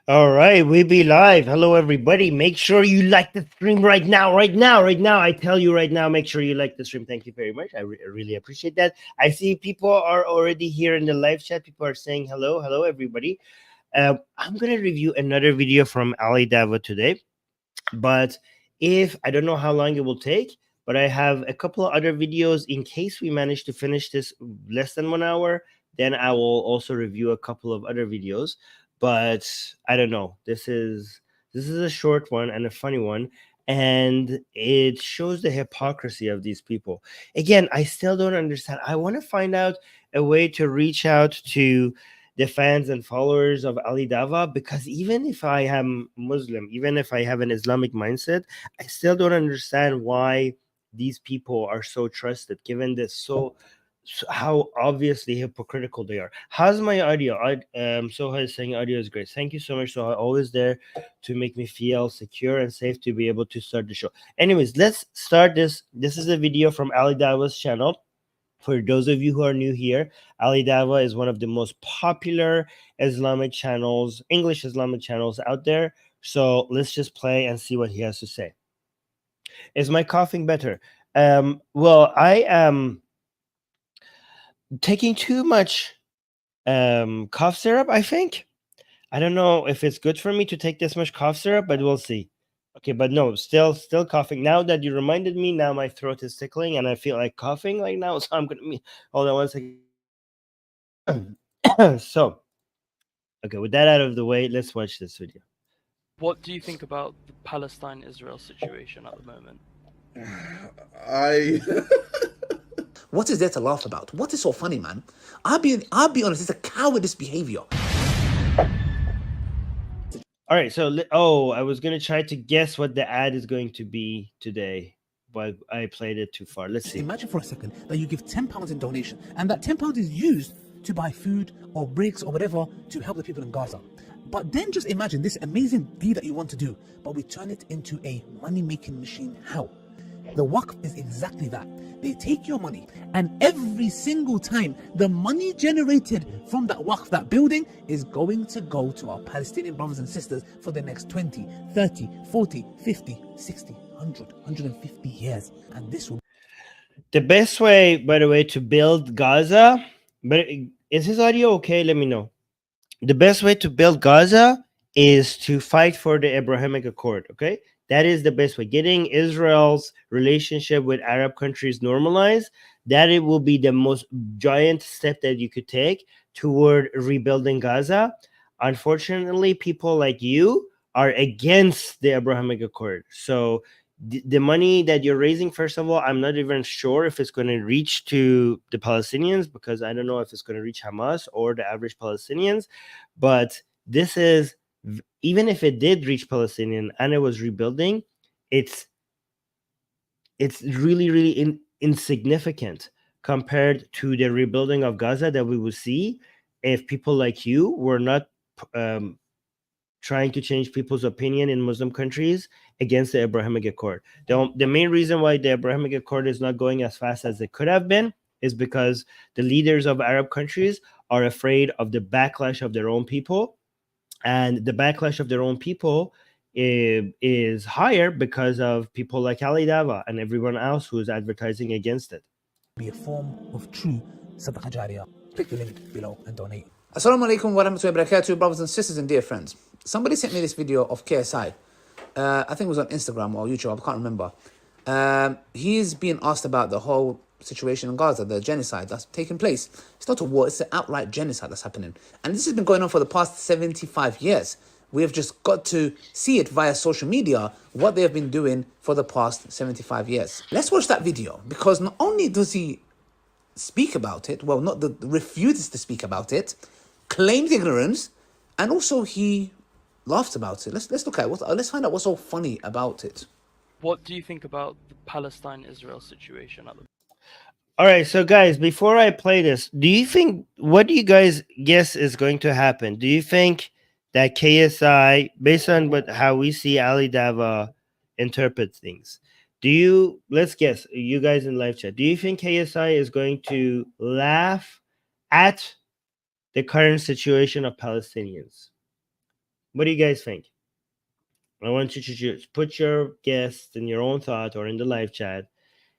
All right, we be live. Hello, everybody. Make sure you like the stream right now, right now, right now. I tell you right now, make sure you like the stream. Thank you very much. I really appreciate that. I see people are already here in the live chat. People are saying hello, hello, everybody. I'm gonna review another video from Ali Dawah today, but if I don't know how long it will take, but I have a couple of other videos in case we manage to finish this less than 1 hour. Then I will also review a couple of other videos, but I don't know. This is a short one and a funny one, and it shows the hypocrisy of these people. Again, I still don't understand. I want to find out a way to reach out to the fans and followers of Ali Dawah, because even if I am Muslim, even if I have an Islamic mindset, I still don't understand why these people are so trusted, given this how obviously hypocritical they are. How's my audio? Soha is saying audio is great. Thank you so much, Soha. Always there to make me feel secure and safe to be able to start the show. Anyways, let's start this. This is a video from Ali Dawah's channel. For those of you who are new here, Ali Dawah is one of the most popular Islamic channels, English Islamic channels out there. So let's just play and see what he has to say. Is my coughing better? Well, I am taking too much cough syrup, I think. I don't know if it's good for me to take this much cough syrup, but we'll see. Okay, but no, still coughing. Now that you reminded me, now my throat is tickling and I feel like coughing like now. So I'm gonna hold on one second. So, okay, with that out of the way, let's watch this video. What do you think about the Palestine-Israel situation at the moment? What is there to laugh about? What is so funny, man? I'll be honest, it's a cowardice behavior. All right, so I was gonna try to guess what the ad is going to be today, but I played it too far. Let's see. Imagine for a second that you give £10 in donation, and that £10 is used to buy food or bricks or whatever to help the people in Gaza. But then just imagine this amazing deed that you want to do, but we turn it into a money-making machine. How? The Waqf is exactly that. They take your money, and every single time the money generated from that Waqf, that building, is going to go to our Palestinian brothers and sisters for the next 20, 30, 40, 50, 60, 100, 150 years. And this will... The best way, by the way, to build Gaza, but is his audio okay? Let me know. The best way to build Gaza is to fight for the Abrahamic Accord, okay? That is the best way. Getting Israel's relationship with Arab countries normalized, that it will be the most giant step that you could take toward rebuilding Gaza. Unfortunately, people like you are against the Abrahamic Accord. So the money that you're raising, first of all, I'm not even sure if it's going to reach to the Palestinians, because I don't know if it's going to reach Hamas or the average Palestinians. But this is, even if it did reach Palestinian and it was rebuilding, it's really insignificant compared to the rebuilding of Gaza that we would see if people like you were not trying to change people's opinion in Muslim countries against the Abrahamic Accord. The main reason why the Abrahamic Accord is not going as fast as it could have been is because the leaders of Arab countries are afraid of the backlash of their own people, and the backlash of their own people is higher because of people like Ali Dawah and everyone else who is advertising against it. Be a form of true Sadaqah Jariyah. Click the link below and donate. Assalamu alaikum wa rahmatullahi wa barakatuh, brothers and sisters and dear friends. Somebody sent me this video of KSI. I think it was on Instagram or YouTube, I can't remember. He's being asked about the whole situation in Gaza, the genocide that's taking place. It's not a war, it's an outright genocide that's happening. And this has been going on for the past 75 years. We have just got to see it via social media, what they have been doing for the past 75 years. Let's watch that video, because not only does he speak about it, well, not refuses to speak about it, claims ignorance, and also he laughs about it. Let's look at it. Let's find out what's so funny about it. What do you think about the Palestine-Israel situation at the moment? All right, so guys, before I play this, what do you guys guess is going to happen? Do you think that KSI, based on how we see Ali Dawah interpret things, let's guess, you guys in live chat, do you think KSI is going to laugh at the current situation of Palestinians? What do you guys think? I want you to just put your guess in your own thought or in the live chat.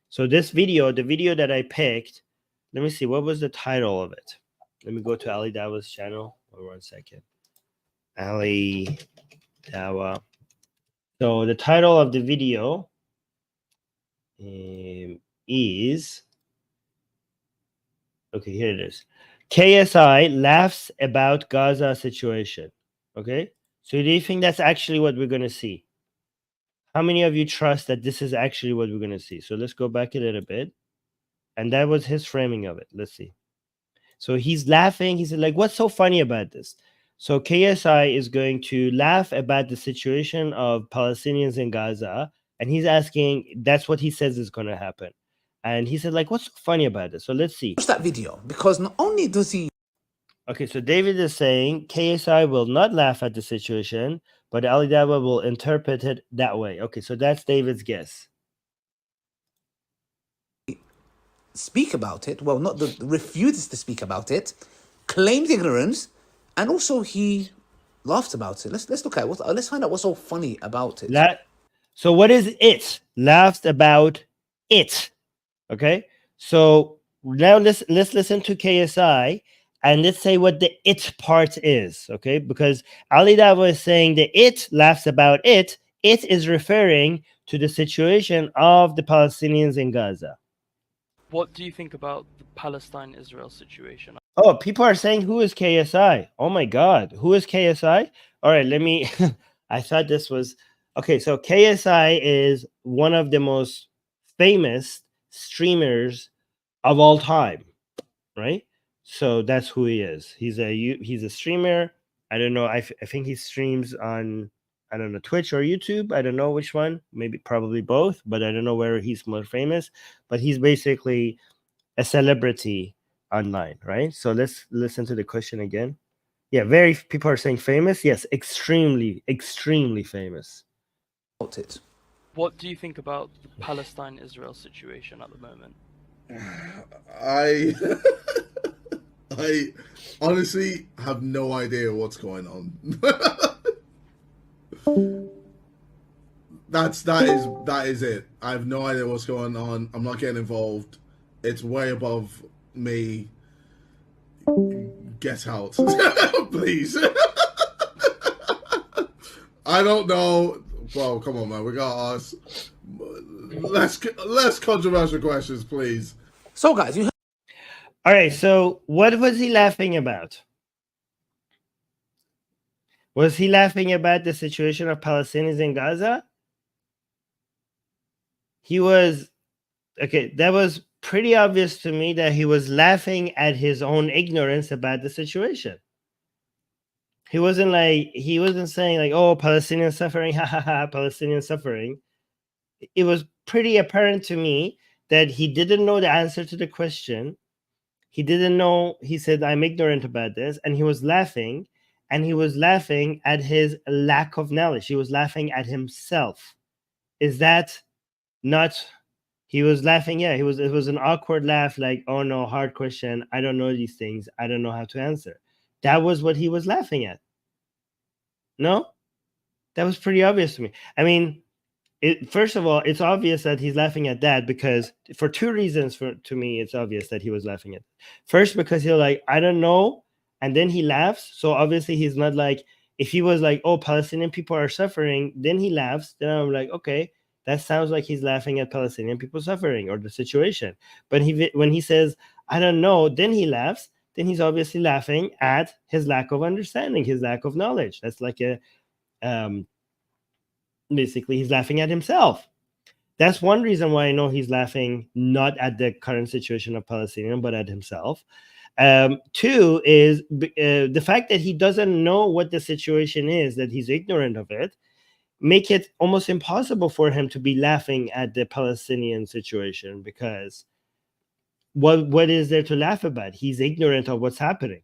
So this video, the video that I picked, let me see, what was the title of it? Let me go to Ali Dawah's channel. Hold on 1 second. Ali Dawah. So the title of the video is, okay, here it is. KSI laughs about Gaza situation. Okay, so do you think that's actually what we're going to see? How many of you trust that this is actually what we're going to see? So let's go back a little bit. And that was his framing of it. Let's see. So he's laughing. He said, like, what's so funny about this? So KSI is going to laugh about the situation of Palestinians in Gaza. And he's asking, that's what he says is going to happen. And he said, like, what's so funny about this? So let's see. Watch that video, because not only does he... Okay, so David is saying KSI will not laugh at the situation, but Ali Dawah will interpret it that way. Okay, so that's David's guess. speak about it, well, not the refuses to speak about it, claims ignorance, and also he laughs about it. Let's look at what. Let's find out what's so funny about it. So what is it? Laughs about it. Okay. So now let's listen to KSI and let's say what the it part is. Okay, because Ali Dawah is saying the it laughs about it. It is referring to the situation of the Palestinians in Gaza. What do you think about the Palestine-Israel situation? Oh, people are saying, who is KSI? Oh my God, who is KSI? All right, let me, I thought this was, okay, so KSI is one of the most famous streamers of all time, right? So that's who he is. He's a streamer. I don't know, I think he streams on, I don't know, Twitch or YouTube. I don't know which one, maybe probably both, but I don't know where he's more famous. But he's basically a celebrity online, right? So let's listen to the question again. Yeah, people are saying famous. Yes, extremely famous. What do you think about the Palestine-Israel situation at the moment? I honestly have no idea what's going on. that is it. I have no idea what's going on. I'm not getting involved. It's way above me. Get out, please. I don't know. Well, come on, man. We got us. Less controversial questions, please. So, guys, you. All right. So, what was he laughing about? Was he laughing about the situation of Palestinians in Gaza? He was, okay, that was pretty obvious to me that he was laughing at his own ignorance about the situation. He wasn't saying like, oh, Palestinian suffering, ha ha ha, Palestinian suffering. It was pretty apparent to me that he didn't know the answer to the question. He didn't know, he said, I'm ignorant about this, and he was laughing. And he was laughing at his lack of knowledge. He was laughing at himself. Is that not? He was laughing. Yeah, it was an awkward laugh. Like, oh no, hard question. I don't know these things. I don't know how to answer. That was what he was laughing at. No, that was pretty obvious to me. I mean, first of all, it's obvious that he's laughing at that because for two reasons. To me, it's obvious that he was laughing at. First, because he's like, I don't know. And then he laughs. So obviously he's not like, if he was like, oh, Palestinian people are suffering, then he laughs. Then I'm like, okay, that sounds like he's laughing at Palestinian people suffering or the situation. But when he says, I don't know, then he laughs. Then he's obviously laughing at his lack of understanding, his lack of knowledge. That's like basically he's laughing at himself. That's one reason why I know he's laughing not at the current situation of Palestinians, but at himself. Two is the fact that he doesn't know what the situation is, that he's ignorant of it, make it almost impossible for him to be laughing at the Palestinian situation because what is there to laugh about? He's ignorant of what's happening,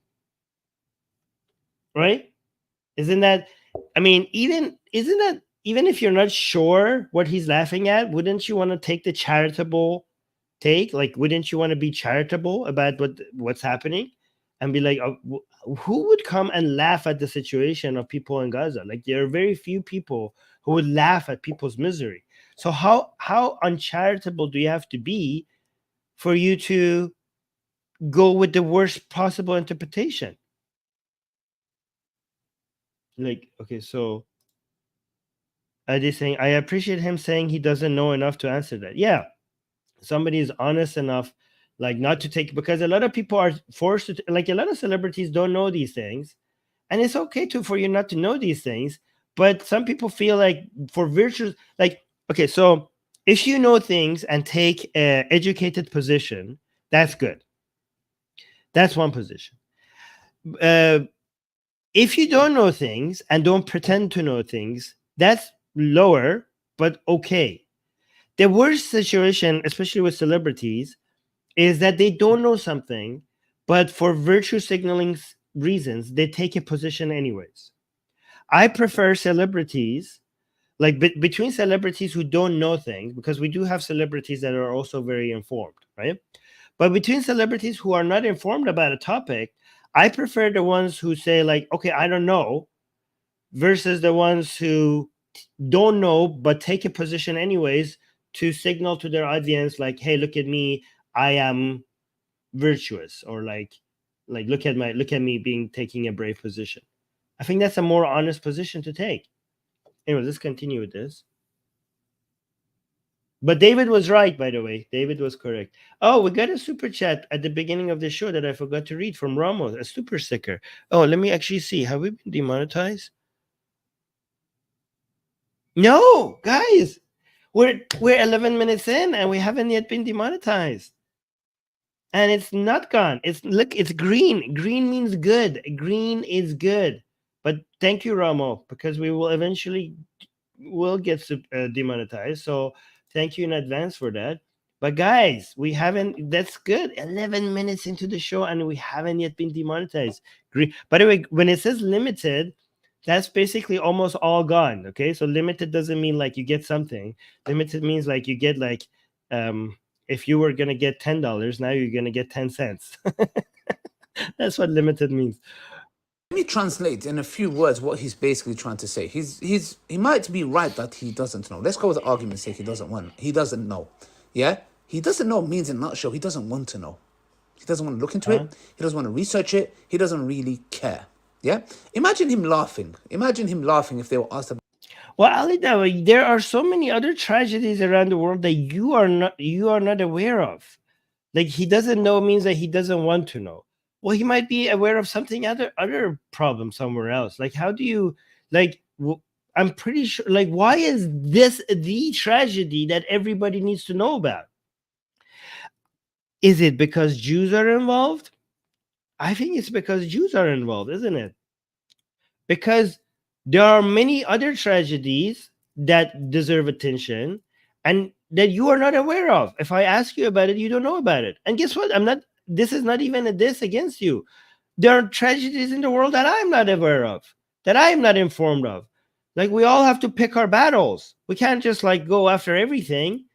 right? Isn't that? I mean, even if you're not sure what he's laughing at, wouldn't you want to take the charitable take? Like, wouldn't you want to be charitable about what's happening and be like, oh, who would come and laugh at the situation of people in Gaza? Like, there are very few people who would laugh at people's misery. So how uncharitable do you have to be for you to go with the worst possible interpretation? Like, okay, so are they saying, I appreciate him saying he doesn't know enough to answer that? Yeah, somebody is honest enough, like, not to take, because a lot of people are forced to, like, a lot of celebrities don't know these things, and it's okay for you not to know these things. But some people feel like, for virtues, like, okay, so if you know things and take an educated position, that's good. That's one position. If you don't know things and don't pretend to know things, that's lower, but okay. The worst situation, especially with celebrities, is that they don't know something, but for virtue signaling reasons, they take a position anyways. I prefer celebrities, like between celebrities who don't know things, because we do have celebrities that are also very informed, right? But between celebrities who are not informed about a topic, I prefer the ones who say, like, okay, I don't know, versus the ones who don't know but take a position anyways to signal to their audience, like, hey, look at me, I am virtuous, or like look at me being taking a brave position. I think that's a more honest position to take. Anyway, let's continue with this. But David was right, by the way. David was correct. Oh, we got a super chat at the beginning of the show that I forgot to read from Ramos, a super sticker. Oh, let me actually see. Have we been demonetized? No, guys. We're 11 minutes in and we haven't yet been demonetized. And it's not gone. Look, it's green. Green means good. Green is good. But thank you, Ramo, because we will eventually get demonetized. So thank you in advance for that. But guys, we haven't. That's good. 11 minutes into the show and we haven't yet been demonetized. Green. By the way, when it says limited, that's basically almost all gone. Okay, so limited doesn't mean like you get something. Limited means like you get like if you were gonna get $10, now you're gonna get 10 cents. That's what limited means. Let me translate in a few words what he's basically trying to say. He might be right that he doesn't know. Let's go with the argument's sake. He doesn't know. Yeah, he doesn't know means in a nutshell he doesn't want to know. He doesn't want to look into it. He doesn't want to research it. He doesn't really care. Yeah. Imagine him laughing. Imagine him laughing if they were asked about. Well, Ali Dawah, there are so many other tragedies around the world that you are not aware of. Like, he doesn't know means that he doesn't want to know. Well, he might be aware of something other problem somewhere else. Like, how do you, like, I'm pretty sure, like, why is this the tragedy that everybody needs to know about? Is it because Jews are involved? I think it's because Jews are involved, isn't it? Because there are many other tragedies that deserve attention and that you are not aware of. If I ask you about it, you don't know about it. And guess what? This is not even a diss against you. There are tragedies in the world that I'm not aware of, that I'm not informed of. Like, we all have to pick our battles. We can't just like go after everything.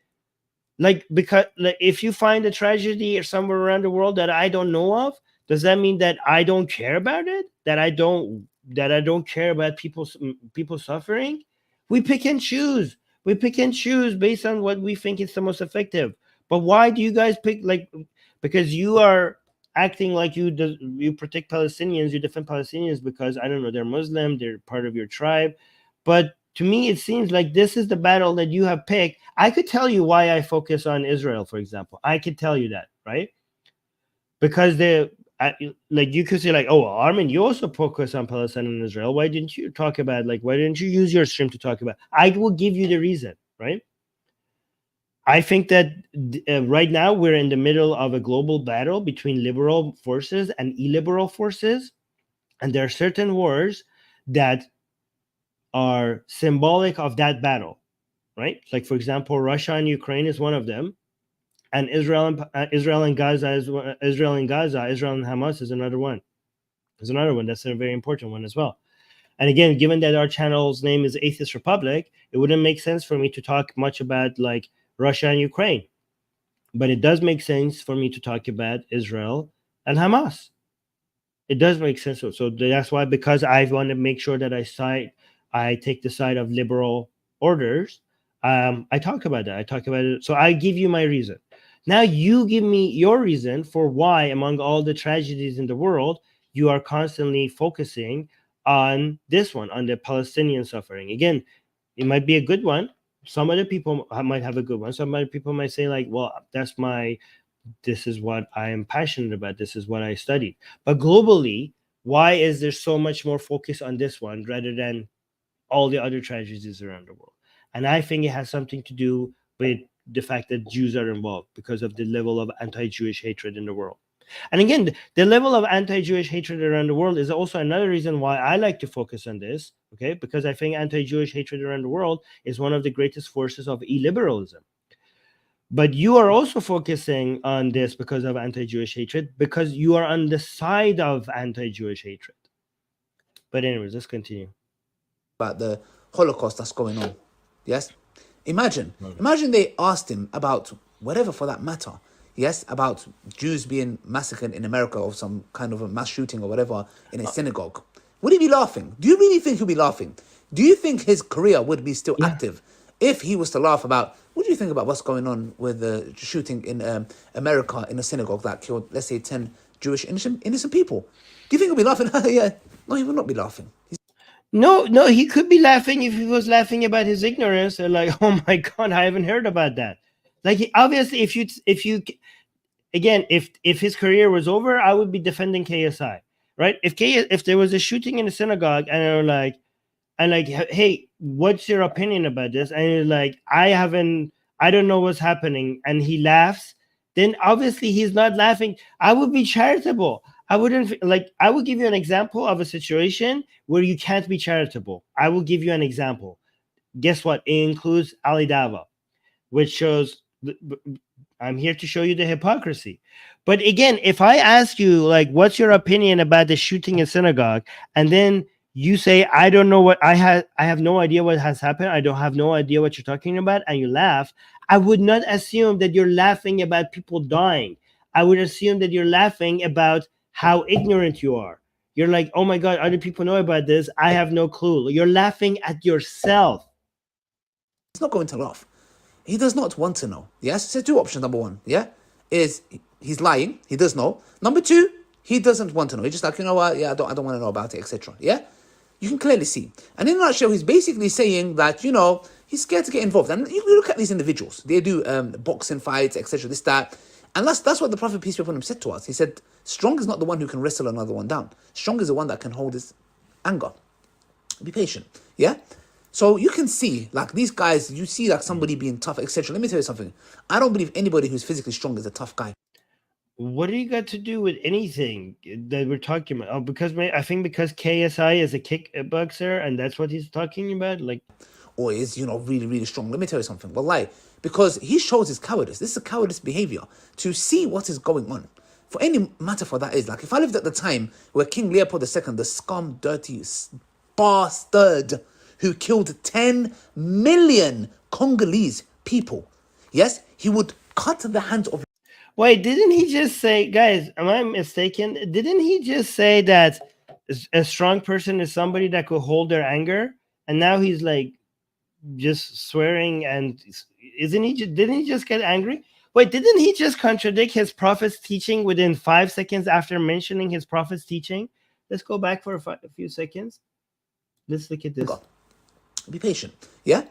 Like, because like, if you find a tragedy or somewhere around the world that I don't know of, does that mean that I don't care about it? That I don't care about people suffering? We pick and choose. We pick and choose based on what we think is the most effective. But why do you guys pick, like, because you are acting like you protect Palestinians, you defend Palestinians because, I don't know, they're Muslim, they're part of your tribe. But to me, it seems like this is the battle that you have picked. I could tell you why I focus on Israel, for example. I could tell you that, right? Because like, you could say like, oh, Armin, you also focus on Palestine and Israel. Why didn't you talk about, like, why didn't you use your stream to talk about? I will give you the reason, right? I think that right now we're in the middle of a global battle between liberal forces and illiberal forces. And there are certain wars that are symbolic of that battle, right? Like, for example, Russia and Ukraine is one of them. And Israel and Gaza, Israel and Hamas is another one. There's another one that's a very important one as well. And again, given that our channel's name is Atheist Republic, it wouldn't make sense for me to talk much about like Russia and Ukraine. But it does make sense for me to talk about Israel and Hamas. It does make sense. So that's why, because I want to make sure that I take the side of liberal orders. I talk about that. I talk about it. So I give you my reason. Now you give me your reason for why, among all the tragedies in the world, you are constantly focusing on this one, on the Palestinian suffering. Again, it might be a good one. Some other people might have a good one. Some other people might say, like, well, this is what I am passionate about. This is what I studied. But globally, why is there so much more focus on this one rather than all the other tragedies around the world? And I think it has something to do with the fact that Jews are involved because of the level of anti-Jewish hatred in the world. And again, the level of anti-Jewish hatred around the world is also another reason why I like to focus on this, okay? Because I think anti-Jewish hatred around the world is one of the greatest forces of illiberalism. But you are also focusing on this because of anti-Jewish hatred, because you are on the side of anti-Jewish hatred. But anyways, let's continue. About the Holocaust that's going on. Yes? Imagine they asked him about whatever for that matter. Yes? About Jews being massacred in America or some kind of a mass shooting or whatever in a synagogue. Would he be laughing? Do you really think he'll be laughing? Do you think his career would be still active if he was to laugh about, what do you think about what's going on with the shooting in America in a synagogue that killed, let's say, 10 Jewish innocent people? Do you think he'll be laughing? Yeah. No, he will not be laughing. No, he could be laughing if he was laughing about his ignorance. Or like, oh my God, I haven't heard about that. Like, obviously, if his career was over, I would be defending KSI, right? If there was a shooting in a synagogue and they were like, hey, what's your opinion about this? And you're like, I don't know what's happening. And he laughs. Then obviously he's not laughing. I would be charitable. I would give you an example of a situation where you can't be charitable. I will give you an example. Guess what? It includes Ali Dawah, which shows, I'm here to show you the hypocrisy. But again, if I ask you, like, what's your opinion about the shooting in synagogue? And then you say, I don't know what I have no idea what has happened. I don't have no idea what you're talking about. And you laugh. I would not assume that you're laughing about people dying. I would assume that you're laughing about how ignorant you are. You're like, oh my God, other people know about this. I have no clue. You're laughing at yourself. He's not going to laugh. He does not want to know. Yes? So two options. Number one, is he's lying. He does know. Number two, he doesn't want to know. He's just like, you know what? Yeah, I don't want to know about it, etc. Yeah? You can clearly see. And in a nutshell, he's basically saying that, he's scared to get involved. And you look at these individuals. They do boxing fights, etc., this, that. And that's what the Prophet, peace be upon him, said to us. He said, strong is not the one who can wrestle another one down. Strong is the one that can hold his anger. Be patient. Yeah? So you can see, like, these guys, you see, like, somebody being tough, etc. Let me tell you something. I don't believe anybody who's physically strong is a tough guy. What do you got to do with anything that we're talking about? Oh, because because KSI is a kickboxer and that's what he's talking about? Like, or is, really, really strong. Let me tell you something. Wallahi, because he shows his cowardice. This is a cowardice behavior to see what is going on. For any matter for that is, like, if I lived at the time where King Leopold II, the scum, dirty bastard who killed 10 million Congolese people, yes, he would cut the hands of... Wait, didn't he just say, guys, am I mistaken? Didn't he just say that a strong person is somebody that could hold their anger? And now he's like just swearing, and didn't he just get angry? Wait, didn't he just contradict his prophet's teaching within 5 seconds after mentioning his prophet's teaching? Let's go back for a few seconds. Let's look at this. Be patient. Yeah?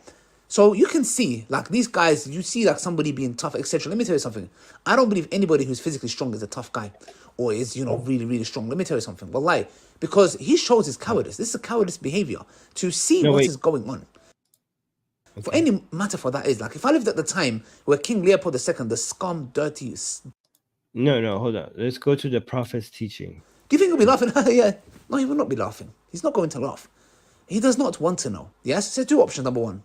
So you can see, like, these guys, you see, like, somebody being tough, etc. Let me tell you something. I don't believe anybody who's physically strong is a tough guy or is, really, really strong. Let me tell you something. Wallahi, because he shows his cowardice. This is a cowardice behavior to see what is going on. Okay. For any matter for that is, like, if I lived at the time where King Leopold II, the scum, dirty... No, hold on. Let's go to the prophet's teaching. Do you think he'll be laughing? Yeah. No, he will not be laughing. He's not going to laugh. He does not want to know. Yes? So two options. Number one,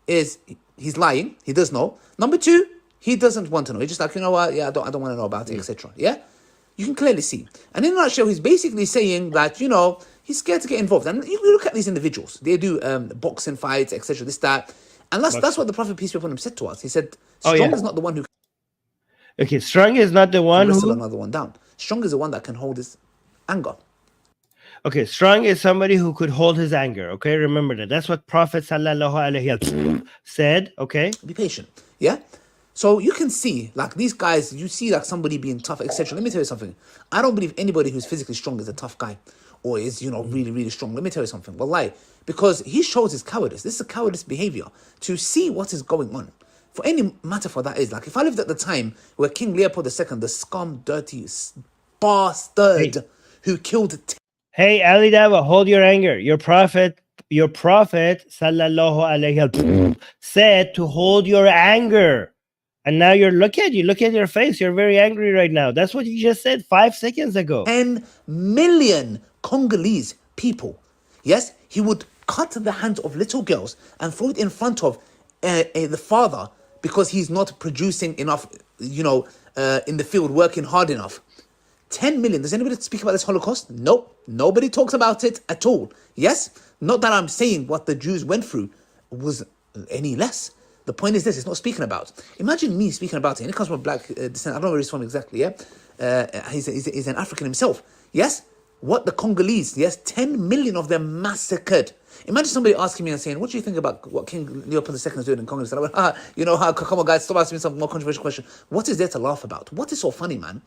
is he's lying. He does know. Number two, he doesn't want to know. He's just like, you know what? Yeah, I don't want to know about it, etc. Yeah? You can clearly see. And in a nutshell, he's basically saying that, he's scared to get involved. And you look at these individuals. They do boxing fights, etc., this, that. And that's what the Prophet, peace be upon him, said to us. He said, strong is not the one who... Okay, strong is not the one who... wrestle another one down. Strong is the one that can hold his anger. Okay, strong is somebody who could hold his anger. Okay, remember that. That's what Prophet sallallahu alaihi wasallam said. Okay, be patient. Yeah. So you can see, like these guys, you see like somebody being tough, etc. Let me tell you something. I don't believe anybody who's physically strong is a tough guy, or is really really strong. Let me tell you something. Wallahi, because he shows his cowardice. This is a cowardice behavior to see what is going on. For any matter for that is, like if I lived at the time where King Leopold II, the scum, dirty bastard who killed. Hey, Ali Dawah, hold your anger. Your prophet sallallahu alaihi wasallam said to hold your anger. And now look at your face. You're very angry right now. That's what you just said 5 seconds ago. 10 million Congolese people. Yes, he would cut the hands of little girls and throw it in front of the father because he's not producing enough, in the field, working hard enough. 10 million. Does anybody speak about this Holocaust? Nope. Nobody talks about it at all. Yes? Not that I'm saying what the Jews went through was any less. The point is this, it's not speaking about. Imagine me speaking about it. And he comes from black descent. I don't know where he's from exactly, yeah? He's an African himself. Yes? What the Congolese, yes? 10 million of them massacred. Imagine somebody asking me and saying, what do you think about what King Leopold II is doing in Congo? And I went, come on guys, stop asking me some more controversial question. What is there to laugh about? What is so funny, man?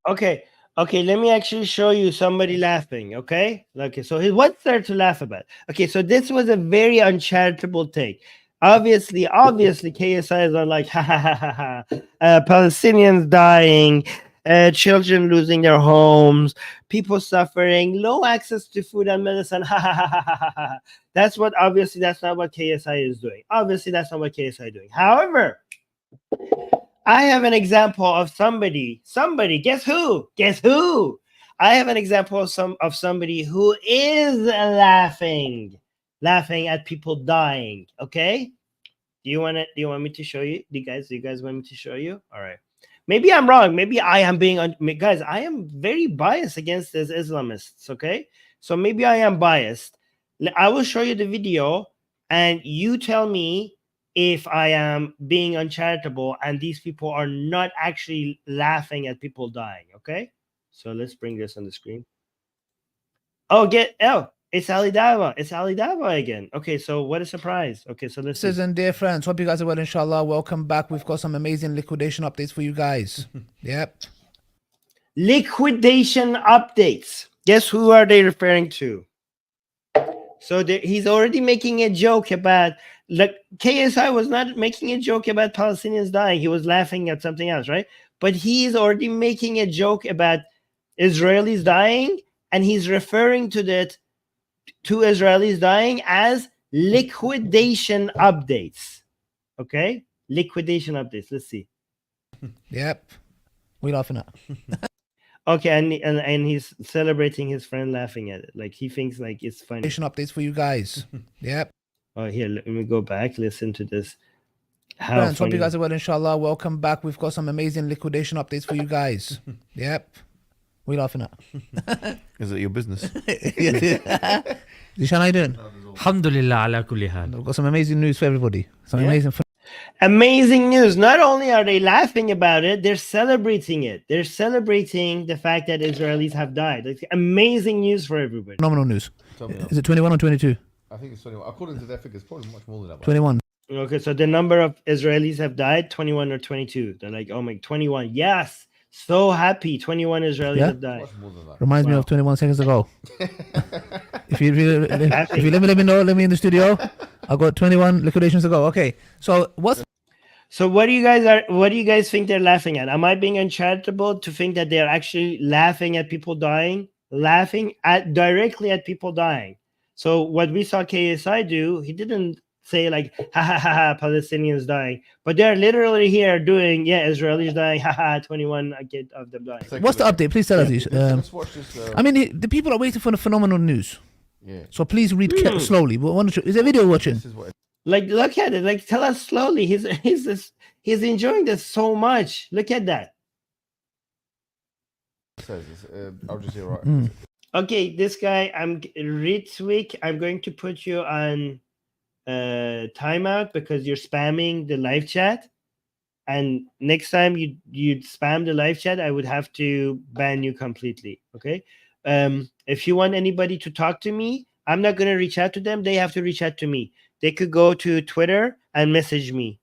Okay, let me actually show you somebody laughing, okay? So what's there to laugh about? Okay, so this was a very uncharitable take. Obviously, KSI is on like, Palestinians dying, children losing their homes, people suffering, low access to food and medicine, That's not what KSI is doing. Obviously, that's not what KSI is doing. However, I have an example of somebody, guess who? I have an example of somebody who is laughing at people dying, okay? Do you want me to show you? Do you guys want me to show you? All right. Maybe I'm wrong. Maybe I am guys, I am very biased against these Islamists, okay? So maybe I am biased. I will show you the video and you tell me if I am being uncharitable and these people are not actually laughing at people dying, okay? So let's bring this on the screen. It's Ali Dawah. It's Ali Dawah again. Okay, so what a surprise. Okay, so let's Sisters and dear friends, hope you guys are well, inshallah. Welcome back. We've got some amazing liquidation updates for you guys. Yep. Liquidation updates. Guess who are they referring to? So he's already making a joke about, KSI was not making a joke about Palestinians dying. He was laughing at something else, right? But he's already making a joke about Israelis dying, and he's referring to that to Israelis dying as liquidation updates. Okay? Liquidation updates. Let's see. Yep. We laughing at. Okay, and he's celebrating his friend laughing at it. Like he thinks like it's funny. Liquidation updates for you guys. Yep. Oh, here, let me go back. Listen to this. Friends, hope you guys are well, inshallah. Welcome back. We've got some amazing liquidation updates for you guys. Yep. We laughing at. Is it your business? Dishan, how you doing? Alhamdulillah ala kulli hal. We've got some amazing news for everybody. Amazing news. Not only are they laughing about it, they're celebrating it. They're celebrating the fact that Israelis have died. It's amazing news for everybody. Phenomenal news. Is it 21 or 22? I think it's 21. According to their figures, probably much more than that. 21. Okay, so the number of Israelis have died, 21 or 22. They're like, oh my, 21. Yes. So happy. 21 Israelis have died. Much more than that. Reminds me of 21 seconds ago. if you let me know, let me in the studio. I got 21 liquidations to go. Okay. So what do you guys think they're laughing at? Am I being uncharitable to think that they're actually laughing at people dying? Laughing at directly at people dying. So what we saw KSI do, he didn't say like, ha ha ha ha, Palestinians dying, but they're literally here doing, Israelis dying, ha ha, 21 of them dying. What's the update? Please tell us. Let's watch this. I mean, the people are waiting for the phenomenal news. Yeah. So please read slowly. Is there video watching? Like, look at it. Like, tell us slowly. He's enjoying this so much. Look at that. I'll just hear right. Okay, this guy, Ritwik, I'm going to put you on timeout because you're spamming the live chat. And next time you spam the live chat, I would have to ban you completely. Okay. If you want anybody to talk to me, I'm not going to reach out to them. They have to reach out to me. They could go to Twitter and message me,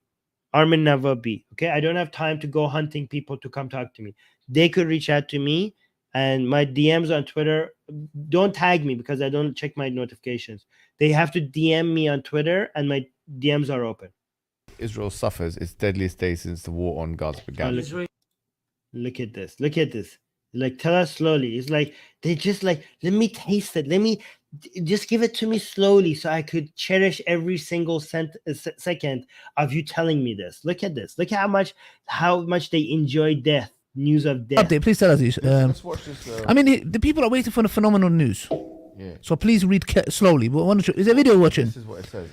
Armin Navabi. Okay, I don't have time to go hunting people to come talk to me. They could reach out to me, and my DMs on Twitter. Don't tag me because I don't check my notifications. They have to DM me on Twitter, and my DMs are open. Israel suffers its deadliest day since the war on Gaza began. Look at this. Look at this. Like, tell us slowly. It's like they just like, let me taste it. Let me just give it to me slowly so I could cherish every single second of you telling me this. Look at this. Look at how much they enjoy death, news of death. Update, please tell us. Let's watch this. I mean, the people are waiting for the phenomenal news. Yeah. So please read slowly. Is there video watching? This is what it says.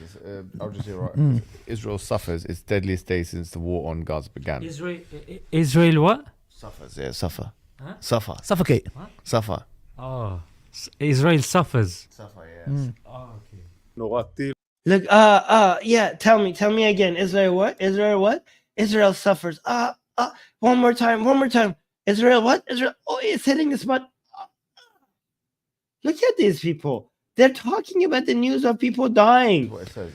I'll just hear right. Israel suffers its deadliest day since the war on Gaza began. Israel what? Suffers, yeah, suffer. Huh? Suffer. Suffocate. What? Suffer. Oh, Israel suffers. Suffer, yes. Oh, okay. Look, yeah, tell me again. Israel what? Israel what? Israel suffers. One more time. Israel what? Israel, oh, it's hitting the spot. Look at these people. They're talking about the news of people dying. What it says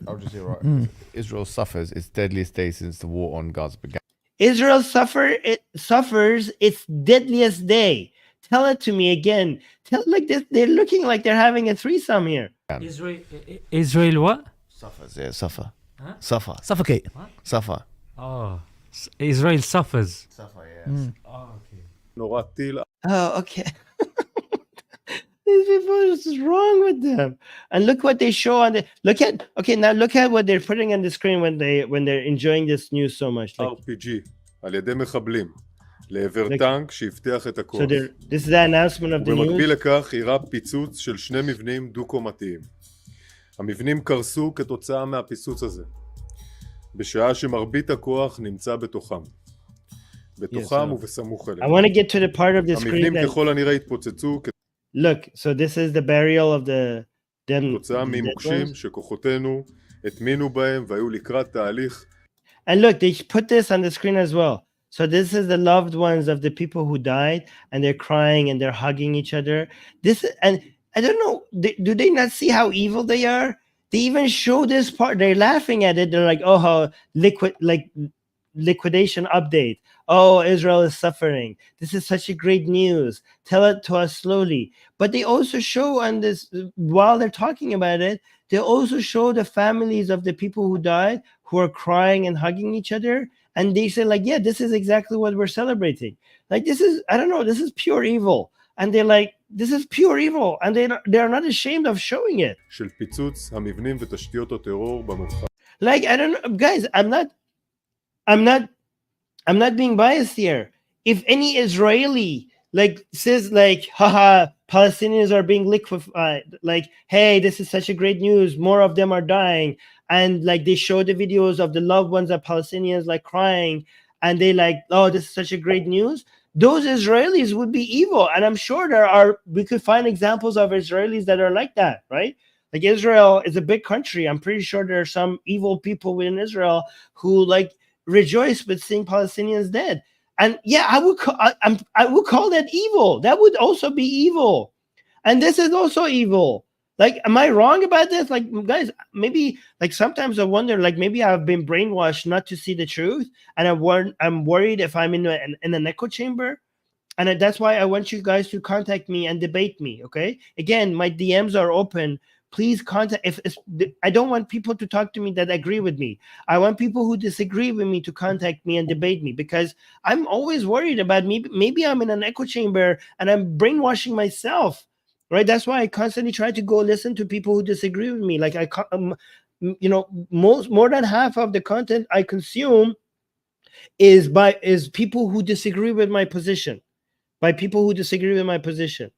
I'll just hear right. Israel suffers its deadliest day since the war on Gaza began. Israel suffers its deadliest day. Tell it to me again. Tell like this. They're looking like they're having a threesome here. Israel what? Suffers, yeah, suffer. Huh? Suffer. Suffocate. Suffer. Oh, Israel suffers. Suffer, yes. Oh, okay. Oh, okay. These people, what is wrong with them? And look what they show on the. Look at what they're putting on the screen when they're enjoying this news so much. Like, RPG על ידי מחבלים לעבר טנק שיפתח את הכוח. so this is the announcement of the ובמקביל news. לכך אירע פיצוץ של שני מבנים דו-קומתיים. המבנים קרסו כתוצאה מהפיצוץ הזה, בשעה שמרבית הכוח נמצא בתוכם. בתוכם ובסמוך I אליהם. want to get to the part of the screen המבנים that, ככל הנראה התפוצצו look, so this is the burial of them. כתוצאה the dead ממוקשים ones. שכוחותינו הטמינו בהם והיו לקראת תהליך. And look, they put this on the screen as well. So this is the loved ones of the people who died, and they're crying and they're hugging each other. And I don't know, do they not see how evil they are? They even show this part. They're laughing at it. They're like, oh, how liquidation update. Oh, Israel is suffering. This is such a great news. Tell it to us slowly. But they also show on this, while they're talking about it, they also show the families of the people who died, who are crying and hugging each other. And they say, like, yeah, this is exactly what we're celebrating. Like, this is, I don't know, this is pure evil. And they're like, this is pure evil. And they're not ashamed of showing it. של פיצוץ המבנים ותשתיות הטרור במרחב. Like, I don't know, guys, I'm not being biased here. If any Israeli like says like, haha, Palestinians are being liquefied, like, hey, this is such a great news, more of them are dying, and like they show the videos of the loved ones of Palestinians like crying, and they like, oh, this is such a great news, those Israelis would be evil. And I'm sure we could find examples of Israelis that are like that, right? Like, Israel is a big country. I'm pretty sure there are some evil people within Israel who like rejoice with seeing Palestinians dead. And yeah, I would call that evil. That would also be evil. And this is also evil. Like, am I wrong about this? Like, guys, maybe like sometimes I wonder, like maybe I've been brainwashed not to see the truth, and I'm worried if I'm in an echo chamber. And that's why I want you guys to contact me and debate me. Okay, again, my DMs are open. Please contact. I don't want people to talk to me that agree with me. I want people who disagree with me to contact me and debate me, because I'm always worried about maybe I'm in an echo chamber and I'm brainwashing myself, right? That's why I constantly try to go listen to people who disagree with me. Like more than half of the content I consume is people who disagree with my position, by people who disagree with my position.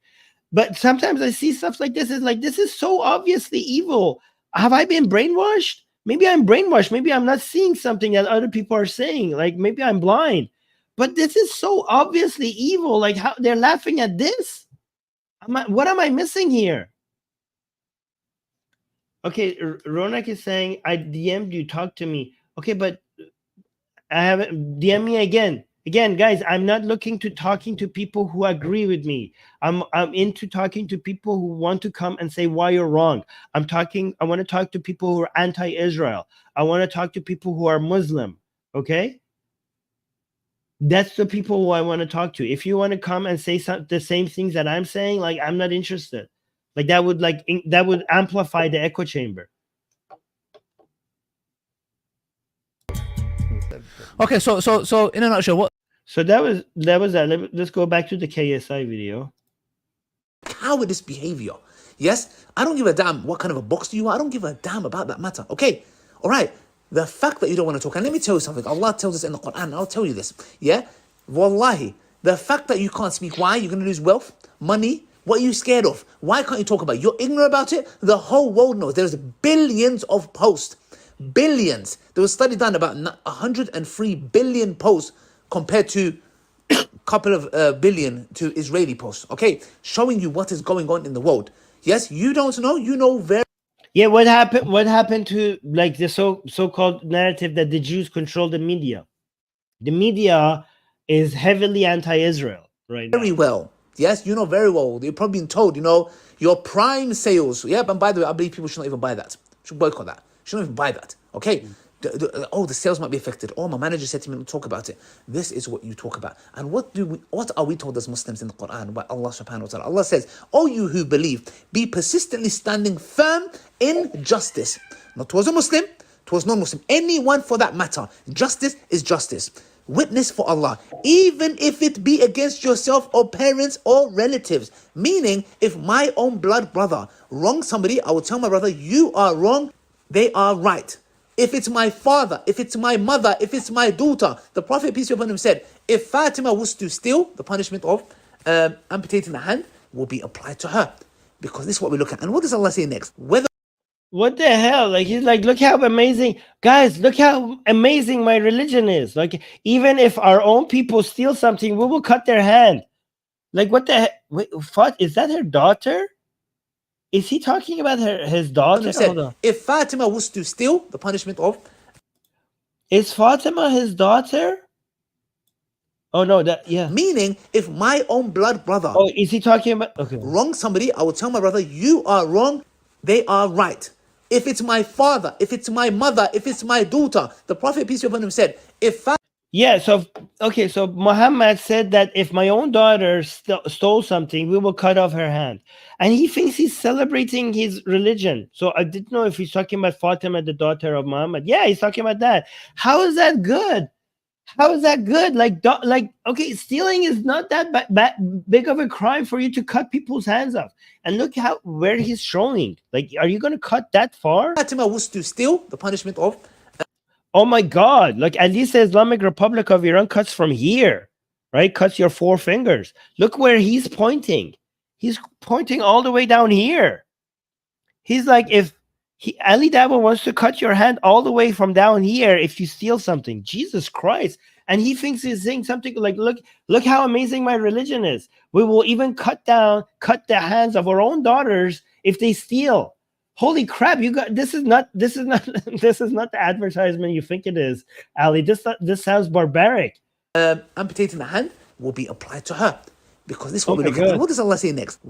But sometimes I see stuff like this. It's like, this is so obviously evil. Have I been brainwashed? Maybe I'm brainwashed. Maybe I'm not seeing something that other people are saying. Like, maybe I'm blind. But this is so obviously evil. Like, how they're laughing at this? What am I missing here? Okay, Ronak is saying, I DM'd you, talk to me. Okay, but I haven't. DM me again. Again, guys, I'm not looking to talking to people who agree with me. I'm into talking to people who want to come and say why you're wrong. I want to talk to people who are anti-Israel. I want to talk to people who are Muslim. Okay? That's the people who I want to talk to. If you want to come and say the same things that I'm saying, like, I'm not interested. Like, that would amplify the echo chamber. Okay, so in a nutshell, what So that was that. Let's go back to the KSI video. cowardice behavior? Yes, I don't give a damn what kind of a boxer you are. I don't give a damn about that matter. Okay, all right. The fact that you don't want to talk, and let me tell you something. Allah tells us in the Quran. I'll tell you this. Yeah, wallahi, the fact that you can't speak. Why? You're gonna lose wealth, money. What are you scared of? Why can't you talk about it? You're ignorant about it. The whole world knows. There's billions of posts. Billions. There was a study done about 103 billion posts compared to a couple of billion to Israeli posts. Okay, showing you what is going on in the world. Yes, you don't know. You know very. Yeah, what happened? What happened to, like, the so-called narrative that the Jews control the media? The media is heavily anti-Israel right now. Very well. Yes, you know very well. You've probably been told, your prime sales. Yeah, and by the way, I believe people should not even buy that. Should boycott that. Should not even buy that. Okay. The sales might be affected. Oh, my manager said to me, talk about it. This is what you talk about. And what are we told as Muslims in the Quran by Allah subhanahu wa ta'ala? Allah says, oh, you who believe, be persistently standing firm in justice. Not towards a Muslim, towards non-Muslim. Anyone for that matter. Justice is justice. Witness for Allah, even if it be against yourself or parents or relatives. Meaning, if my own blood brother wrongs somebody, I will tell my brother, you are wrong, they are right. If it's my father, if it's my mother, if it's my daughter, the Prophet, peace be upon him, said, if Fatima was to steal, the punishment of amputating the hand will be applied to her. Because this is what we look at. And what does Allah say next? What the hell? Like, he's like, look how amazing, guys, look how amazing my religion is. Like, even if our own people steal something, we will cut their hand. Like, what the heck? Wait, is that her daughter? Is he talking about his daughter? Said, if Fatima was to steal, the punishment of... Is Fatima his daughter? Oh, no, yeah. Meaning, if my own blood brother... Oh, is he talking about... Okay. Wrong somebody, I will tell my brother, you are wrong, they are right. If it's my father, if it's my mother, if it's my daughter, the Prophet, peace be upon him, said, yeah, so Muhammad said that if my own daughter stole something, we will cut off her hand. And he thinks he's celebrating his religion. So I didn't know if he's talking about Fatima, the daughter of Muhammad. Yeah, he's talking about that. How is that good? How is that good? Like, okay, stealing is not that big of a crime for you to cut people's hands off. And look where he's showing. Like, are you going to cut that far? Fatima was to steal, the punishment of... Oh my God, like, at least the Islamic Republic of Iran cuts from here, right? Cuts your 4 fingers. Look where he's pointing. He's pointing all the way down here. He's like, if Ali Dawah wants to cut your hand all the way from down here if you steal something. Jesus Christ. And he thinks he's saying something like, look how amazing my religion is. We will even cut the hands of our own daughters if they steal. Holy crap, you got this is not the advertisement you think it is, Ali. This sounds barbaric. Amputating the hand will be applied to her. Because this is what we look at. What does Allah say next?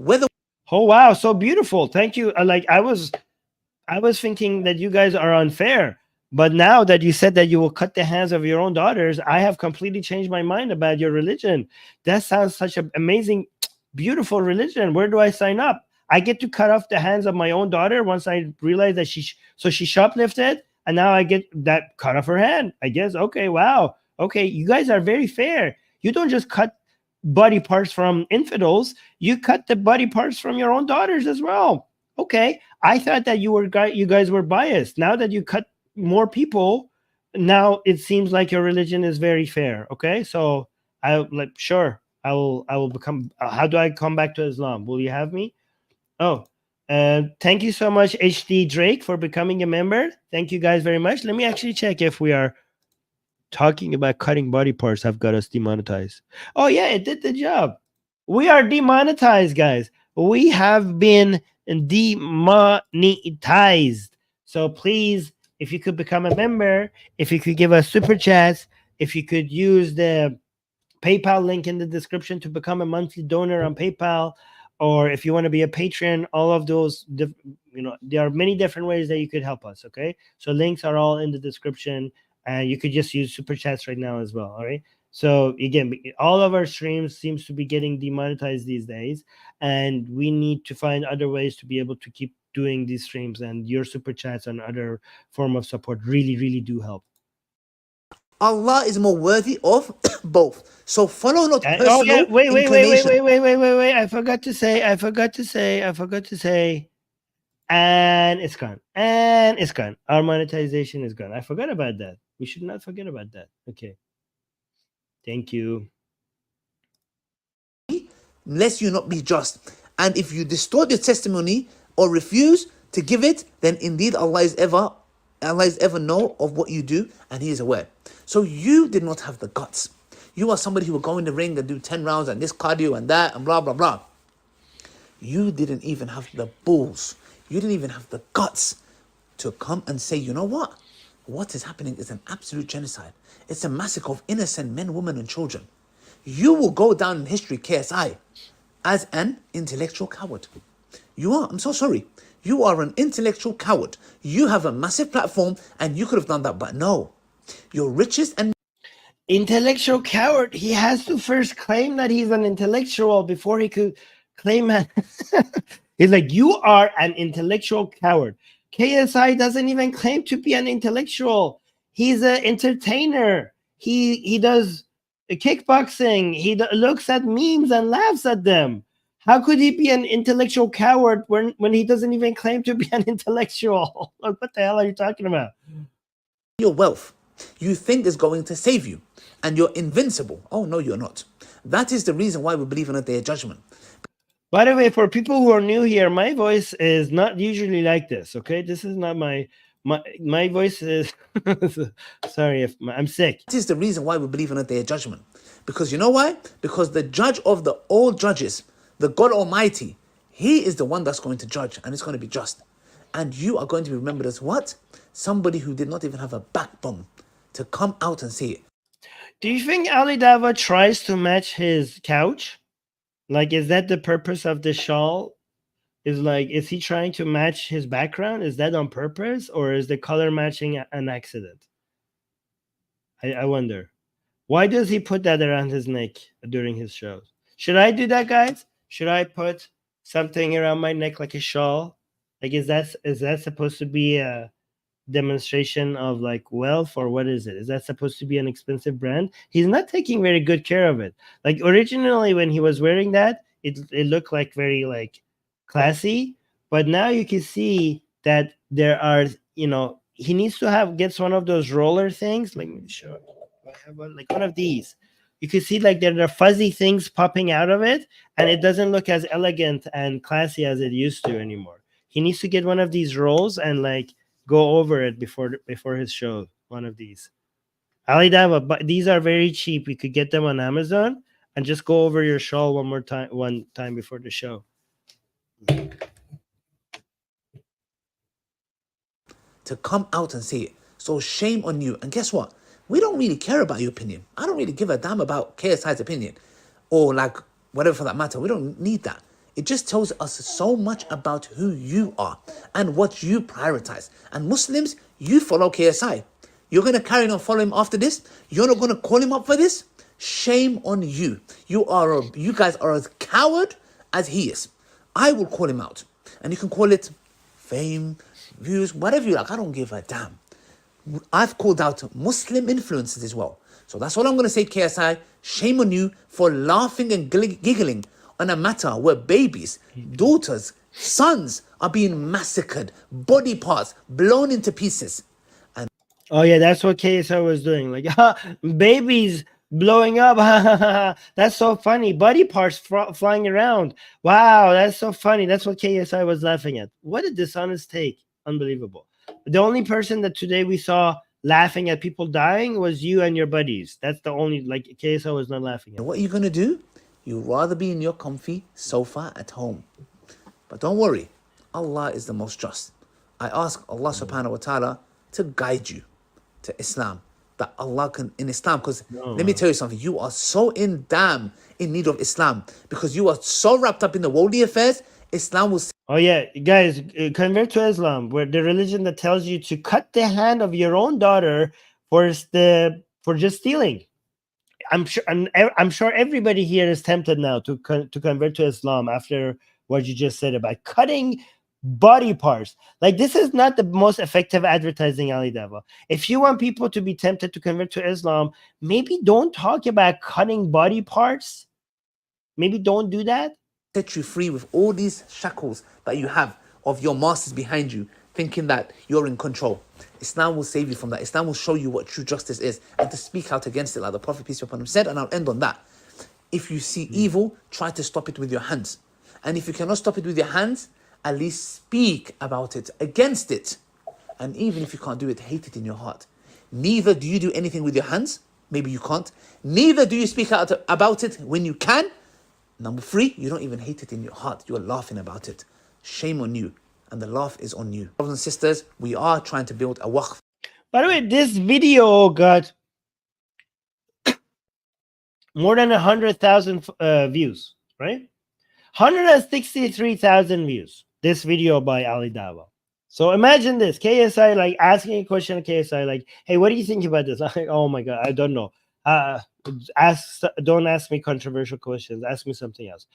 Oh wow, so beautiful. Thank you. Like, I was thinking that you guys are unfair, but now that you said that you will cut the hands of your own daughters, I have completely changed my mind about your religion. That sounds such an amazing, beautiful religion. Where do I sign up? I get to cut off the hands of my own daughter once I realize that she shoplifted, and now I get that cut off her hand. I guess, okay, wow. Okay, you guys are very fair. You don't just cut body parts from infidels, you cut the body parts from your own daughters as well. Okay, I thought that you guys were biased. Now that you cut more people, now it seems like your religion is very fair. Okay, so I will become. How do I come back to Islam? Will you have me? Oh, thank you so much, HD Drake, for becoming a member. Thank you guys very much. Let me actually check if we are talking about cutting body parts have got us demonetized. Oh yeah, it did the job. We are demonetized, guys. We have been demonetized. So please, if you could become a member, if you could give us super chats, if you could use the PayPal link in the description to become a monthly donor on PayPal, or if you want to be a patron, all of those, there are many different ways that you could help us. Okay, so links are all in the description, and you could just use super chats right now as well. All right. So again, all of our streams seems to be getting demonetized these days, and we need to find other ways to be able to keep doing these streams, and your super chats and other form of support really, really do help. Allah is more worthy of both. So follow not personal Oh yeah, wait, inclination. I forgot to say, and it's gone. Our monetization is gone. I forgot about that. We should not forget about that. Okay. Thank you. Lest you not be just. And if you distort your testimony or refuse to give it, then indeed Allah is ever know of what you do, and He is aware. So you did not have the guts. You are somebody who will go in the ring and do 10 rounds and this cardio and that and blah, blah, blah. You didn't even have the balls. You didn't even have the guts to come and say, you know what? What is happening is an absolute genocide. It's a massacre of innocent men, women, and children. You will go down in history, KSI, as an intellectual coward. You are. I'm so sorry. You are an intellectual coward. You have a massive platform and you could have done that, but no. Your richest and intellectual coward. He has to first claim that he's an intellectual before he could claim that. He's like, you are an intellectual coward. KSI doesn't even claim to be an intellectual. He's an entertainer. He does kickboxing. He looks at memes and laughs at them. How could he be an intellectual coward when he doesn't even claim to be an intellectual? Like, what the hell are you talking about? your wealth you think is going to save you, and you're invincible. Oh, no, you're not. That is the reason why we believe in a day of judgment. By the way, for people who are new here, my voice is not usually like this, okay? This is not my voice is... Sorry, if I'm sick. That is the reason why we believe in a day of judgment. Because you know why? Because the judge of the all judges, the God Almighty, He is the one that's going to judge, and it's going to be just. And you are going to be remembered as what? Somebody who did not even have a backbone to come out and say it. Do you think Ali Dawah tries to match his couch? Like, is that the purpose of the shawl? Is he trying to match his background? Is that on purpose, or is the color matching an accident? I wonder. Why does he put that around his neck during his shows? Should I do that, guys? Should I put something around my neck like a shawl? Like, is that supposed to be a demonstration of like wealth, or what is it? Is that supposed to be an expensive brand? He's not taking very good care of it. Like, originally when he was wearing that, it looked like very like classy, but now you can see that there are, he needs to gets one of those roller things. Let me show you. I have one of these. You can see like there are fuzzy things popping out of it, and it doesn't look as elegant and classy as it used to anymore. He needs to get one of these rolls and like go over it before his show. One of these. Ali Dawah, but these are very cheap. You could get them on Amazon and just go over your shawl one time before the show. To come out and say it. So shame on you. And guess what? We don't really care about your opinion. I don't really give a damn about KSI's opinion, or like whatever for that matter. We don't need that. It just tells us so much about who you are and what you prioritize. And Muslims, you follow KSI. You're going to carry on following him after this? You're not going to call him up for this? Shame on you. You guys are as coward as he is. I will call him out. And you can call it fame, views, whatever you like. I don't give a damn. I've called out Muslim influences as well. So that's all I'm going to say, KSI. Shame on you for laughing and giggling on a matter where babies, daughters, sons are being massacred, body parts blown into pieces. And oh yeah, that's what KSI was doing. Like, babies blowing up. That's so funny. Body parts flying around. Wow, that's so funny. That's what KSI was laughing at. What a dishonest take. Unbelievable. The only person that today we saw laughing at people dying was you and your buddies. That's the only, like, KSI was not laughing at. What are you going to do? You'd rather be in your comfy sofa at home. But don't worry, Allah is the most just. I ask Allah subhanahu wa ta'ala to guide you to Islam that Allah can in Islam. Because let me tell you something, you are so in need of Islam because you are so wrapped up in the worldly affairs. Islam will. Oh yeah, guys, convert to Islam, where the religion that tells you to cut the hand of your own daughter for just stealing. I'm sure everybody here is tempted now to convert to Islam after what you just said about cutting body parts. Like, this is not the most effective advertising, Ali Dawah. If you want people to be tempted to convert to Islam, maybe don't talk about cutting body parts. Maybe don't do that. Set you free with all these shackles that you have of your masters behind you, thinking that you're in control. Islam will save you from that. Islam will show you what true justice is and to speak out against it, like the Prophet, peace be upon him, said. And I'll end on that. If you see evil, try to stop it with your hands. And if you cannot stop it with your hands, at least speak about it, against it. And even if you can't do it, hate it in your heart. Neither do you do anything with your hands. Maybe you can't. Neither do you speak out about it when you can. Number 3, you don't even hate it in your heart. You are laughing about it. Shame on you. And the laugh is on you. Brothers and sisters, we are trying to build a waqf. By the way, this video got more than 100,000 views, right? 163,000 views. This video by Ali Dawah. So imagine this: KSI like asking a question to KSI, like, "Hey, what do you think about this?" I'm like, "Oh my god, I don't know. Don't ask me controversial questions. Ask me something else."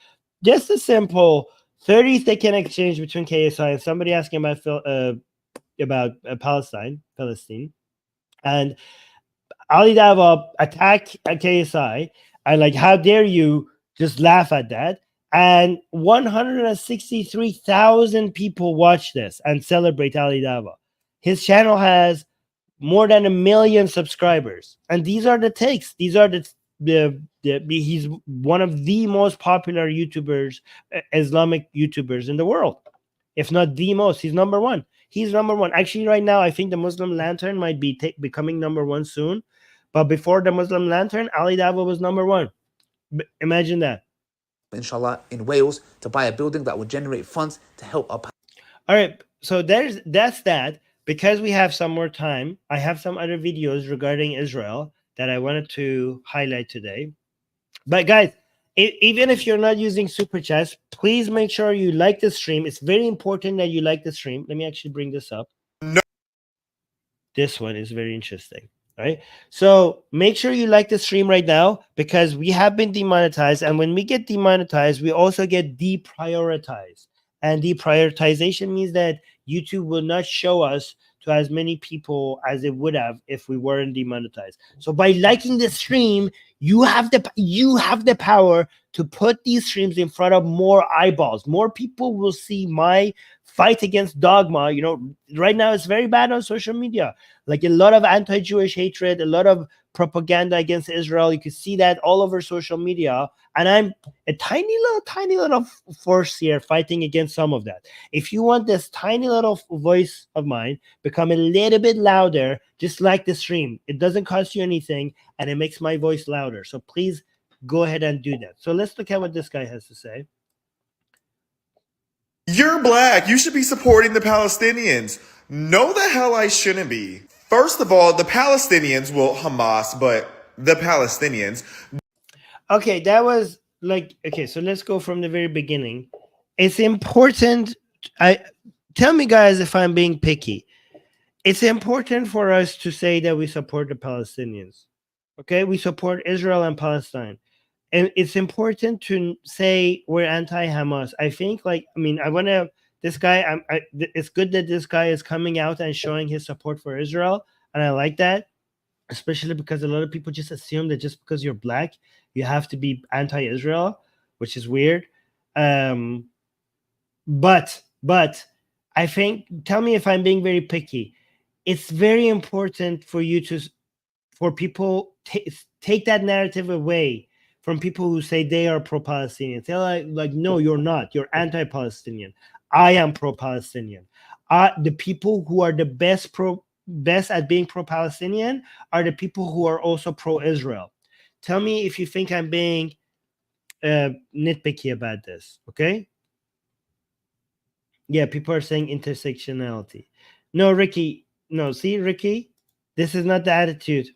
Just a simple 30-second exchange between KSI and somebody asking about Palestine, and Ali Dawah attack KSI and like, "How dare you just laugh at that?" And 163,000 people watch this and celebrate Ali Dawah. His channel has more than 1 million subscribers, and these are the takes. These are he's one of the most popular YouTubers, Islamic YouTubers in the world, if not the most. He's number one. He's number one. Actually, right now, I think the Muslim Lantern might be becoming number one soon. But before the Muslim Lantern, Ali Dawah was number one. Imagine that. Inshallah, in Wales, to buy a building that would generate funds to help our. All right, so that's that. Because we have some more time, I have some other videos regarding Israel that I wanted to highlight today. But guys, even if you're not using Super Chats, please make sure you like the stream. It's very important that you like the stream. Let me actually bring this up. No. This one is very interesting. Right? So make sure you like the stream right now, because we have been demonetized. And when we get demonetized, we also get deprioritized. And deprioritization means that YouTube will not show us to as many people as it would have if we weren't demonetized. So by liking the stream, you have the power to put these streams in front of more eyeballs. More people will see my fight against dogma. You know, right now it's very bad on social media. Like, a lot of anti-Jewish hatred, a lot of propaganda against Israel. You can see that all over social media. And I'm a tiny little force here fighting against some of that. If you want this tiny little voice of mine become a little bit louder, just like the stream. It doesn't cost you anything, and it makes my voice louder. So please go ahead and do that. So let's look at what this guy has to say. You're black. You should be supporting the Palestinians. No, the hell I shouldn't be. First of all, the Palestinians, well, Hamas, but the Palestinians. Okay, that was like, okay, so let's go from the very beginning. It's important. Tell me, guys, if I'm being picky. It's important for us to say that we support the Palestinians. Okay, we support Israel and Palestine. And it's important to say we're anti-Hamas. I think, like, I mean, I want to, this guy, it's good that this guy is coming out and showing his support for Israel. And I like that, especially because a lot of people just assume that just because you're black, you have to be anti-Israel, which is weird. But I think, tell me if I'm being very picky. It's very important for you for people take that narrative away from people who say they are pro-Palestinian. They're like, no, you're not. You're anti-Palestinian. I am pro-Palestinian. The people who are the best at being pro-Palestinian are the people who are also pro-Israel. Tell me if you think I'm being nitpicky about this, okay? Yeah, people are saying intersectionality. No, Ricky. No, see, Ricky, this is not the attitude.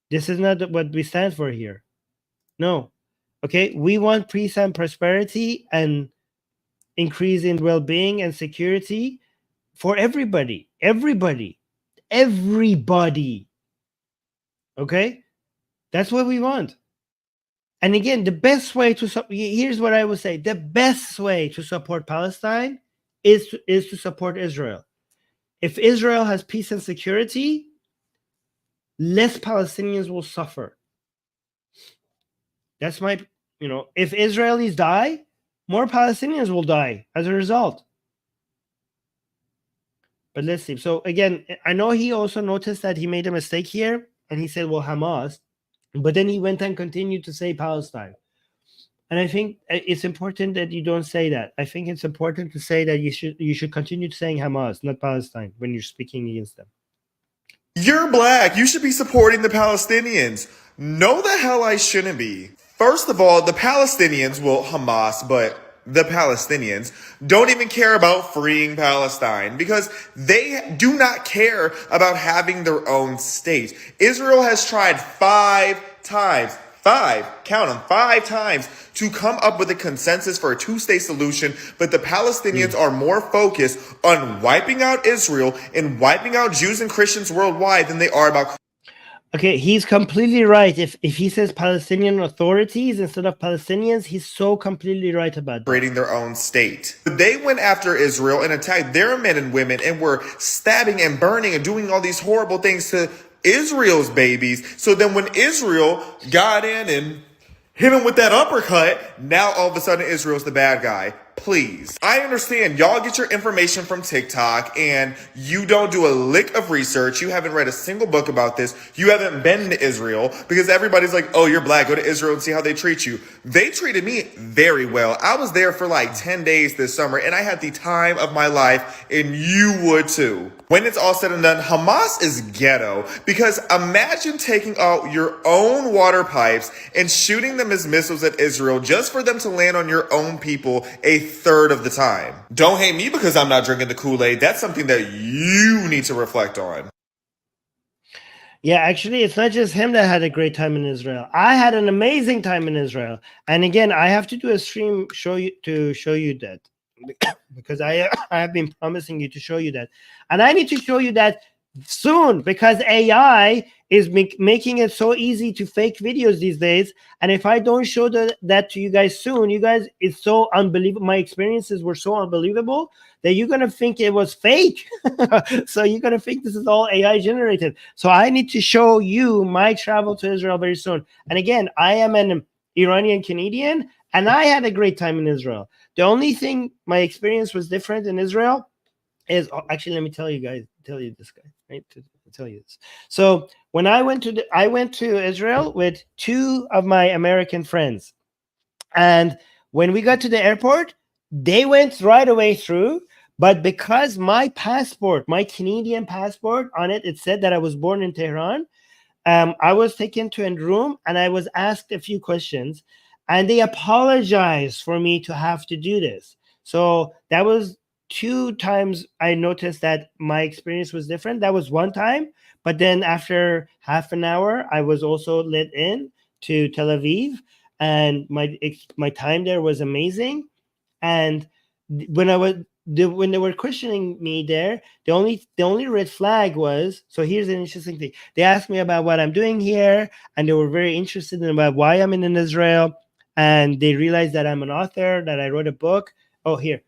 This is not what we stand for here. No. Okay, we want peace and prosperity and increase in well-being and security for everybody. Okay, that's what we want. And again, the best way to here's what I would say: the best way to support Palestine is to support Israel. If Israel has peace and security, less Palestinians will suffer. That's my, if Israelis die, more Palestinians will die as a result. But let's see. So again, I know he also noticed that he made a mistake here, and he said, well, Hamas, but then he went and continued to say Palestine. And I think it's important that you don't say that. I think it's important to say that you should continue saying Hamas, not Palestine, when you're speaking against them. You're black. You should be supporting the Palestinians. No, the hell I shouldn't be. First of all, the Palestinians, well, Hamas, but the Palestinians don't even care about freeing Palestine because they do not care about having their own state. Israel has tried 5 times, count them, 5 times to come up with a consensus for a 2-state solution, but the Palestinians are more focused on wiping out Israel and wiping out Jews and Christians worldwide than they are about. Okay, he's completely right. If he says Palestinian authorities instead of Palestinians, he's so completely right about that. Creating their own state. They went after Israel and attacked their men and women and were stabbing and burning and doing all these horrible things to Israel's babies. So then when Israel got in and hit him with that uppercut, now all of a sudden Israel's the bad guy. Please. I understand y'all get your information from TikTok and you don't do a lick of research. You haven't read a single book about this. You haven't been to Israel because everybody's like, oh, you're black. Go to Israel and see how they treat you. They treated me very well. I was there for like 10 days this summer and I had the time of my life, and you would too. When it's all said and done, Hamas is ghetto because imagine taking out your own water pipes and shooting them as missiles at Israel just for them to land on your own people a third of the time. Don't hate me because I'm not drinking the Kool-Aid. That's something that you need to reflect on. Yeah, actually, it's not just him that had a great time in Israel. I had an amazing time in Israel. And again, I have to do a stream to show you that because I have been promising you to show you that. And I need to show you that soon because AI is making it so easy to fake videos these days. And if I don't show that to you guys soon, it's so unbelievable. My experiences were so unbelievable that you're going to think it was fake. So you're going to think this is all AI generated. So I need to show you my travel to Israel very soon. And again, I am an Iranian Canadian and I had a great time in Israel. The only thing my experience was different in Israel is, actually, let me tell you this guy, right? To tell you this. So when I went to Israel with 2 of my American friends, and when we got to the airport, they went right away through. But because my passport, my Canadian passport, on it said that I was born in Tehran, I was taken to a room and I was asked a few questions, and they apologized for me to have to do this. So that was 2 times I noticed that my experience was different. That was one time, but then after half an hour, I was also let in to Tel Aviv, and my time there was amazing. And when they were questioning me there, the only red flag was, so here's an interesting thing. They asked me about what I'm doing here, and they were very interested in about why I'm in Israel, and they realized that I'm an author, that I wrote a book. Oh, here.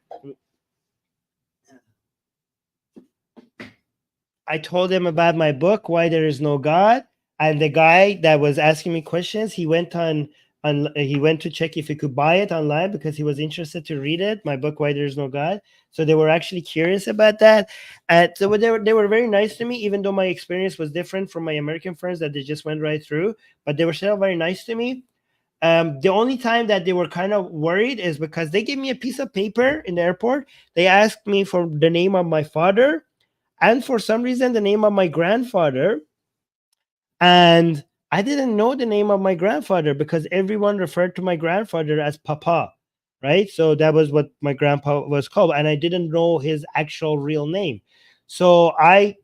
I told them about my book, Why There Is No God, and the guy that was asking me questions, he went to check if he could buy it online because he was interested to read it, my book, Why There Is No God. So they were actually curious about that. And so they were very nice to me, even though my experience was different from my American friends that they just went right through, but they were still very nice to me. The only time that they were kind of worried is because they gave me a piece of paper in the airport. They asked me for the name of my father, and for some reason, the name of my grandfather. And I didn't know the name of my grandfather because everyone referred to my grandfather as Papa, right? So that was what my grandpa was called. And I didn't know his actual real name. So I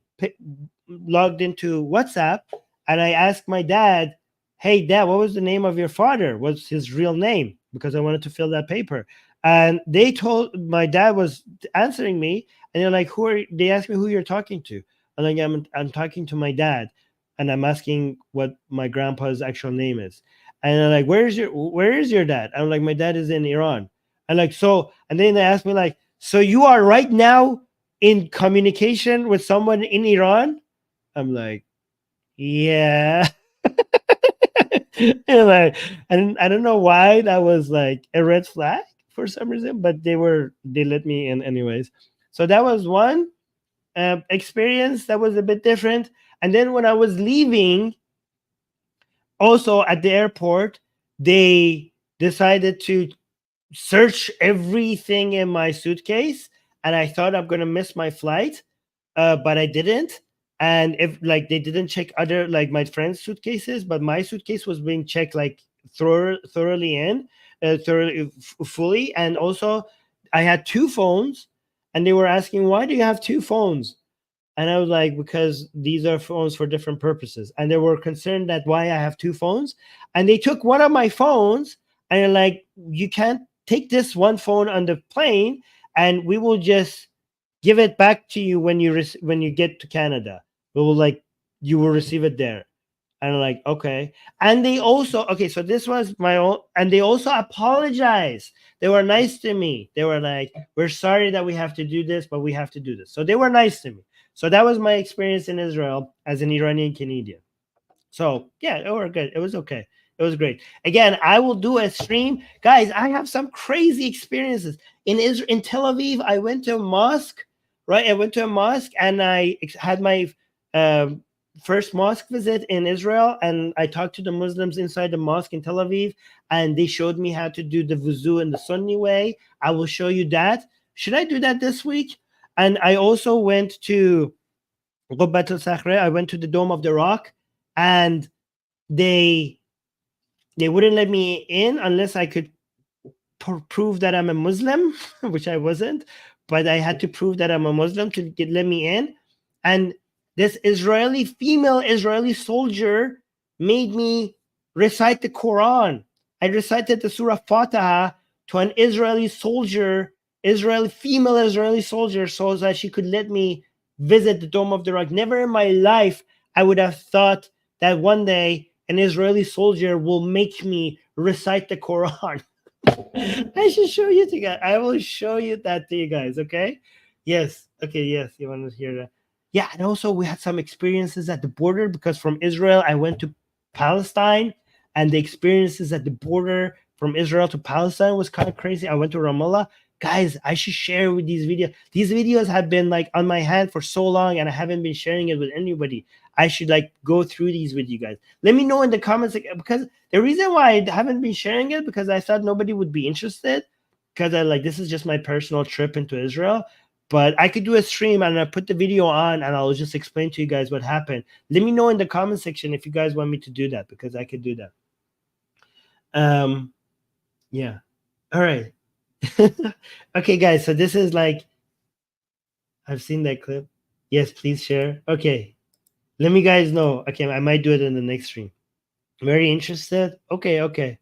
logged into WhatsApp And I asked my dad, hey, Dad, what was the name of your father? What's his real name? Because I wanted to fill that paper. And they told, my dad was answering me, and they're like, they asked me who you're talking to. I'm like, I'm talking to my dad, and I'm asking what my grandpa's actual name is. And they're like, where is your dad? I'm like, my dad is in Iran. And like, so, and then they asked me like, so you are right now in communication with someone in Iran? I'm like, yeah. And like, and I don't know why that was like a red flag for some reason, but they let me in anyways. So that was one experience that was a bit different. And then when I was leaving, also at the airport, they decided to search everything in my suitcase, and I thought I'm gonna miss my flight, but I didn't. And if like they didn't check other like my friends' suitcases, but my suitcase was being checked like thoroughly fully. And also, I had two phones, and they were asking, "Why do you have two phones?" And I was like, because these are phones for different purposes. And they were concerned that why I have two phones. And they took one of my phones, and they're like, you can't take this one phone on the plane, and we will just give it back to you when you get to Canada. We will you will receive it there. And I'm like, okay. And they also, okay, so this was my own, and they also apologized. They were nice to me. They were like, we're sorry that we have to do this, but we have to do this. So they were nice to me. So that was my experience in Israel as an Iranian Canadian. So yeah, it was good. It was okay. It was great. Again, I will do a stream. Guys, I have some crazy experiences. In Tel Aviv, I went to a mosque, right? I went to a mosque, and I had my first mosque visit in Israel, and I talked to the Muslims inside the mosque in Tel Aviv, and they showed me how to do the wuzu in the Sunni way. I will show you that. Should I do that this week? And I also went to Qubbat al-Sakhra. I went to the Dome of the Rock, and they wouldn't let me in unless I could prove that I'm a Muslim, which I wasn't, but I had to prove that I'm a Muslim to let me in. And this female Israeli soldier made me recite the Quran. I recited the Surah Fatiha to an Israeli soldier, female Israeli soldier, so that she could let me visit the Dome of the Rock. Never in my life I would have thought that one day an Israeli soldier will make me recite the Quran. I should show you to guys. I will show you that to you guys, okay? Yes. Okay, yes. You want to hear that? Yeah, and also we had some experiences at the border, because from Israel I went to Palestine, and the experiences at the border from Israel to Palestine was kind of crazy. I went to Ramallah. Guys, I should share with these videos. These videos have been like on my hand for so long, and I haven't been sharing it with anybody. I should like go through these with you guys. Let me know in the comments, because the reason why I haven't been sharing it, because I thought nobody would be interested, because this is just my personal trip into Israel. But I could do a stream, and I put the video on, and I'll just explain to you guys what happened. Let me know in the comment section if you guys want me to do that, because I could do that. Yeah. All right. Okay, guys. So this is I've seen that clip. Yes, please share. Okay. Let me guys know. Okay, I might do it in the next stream. Very interested? Okay.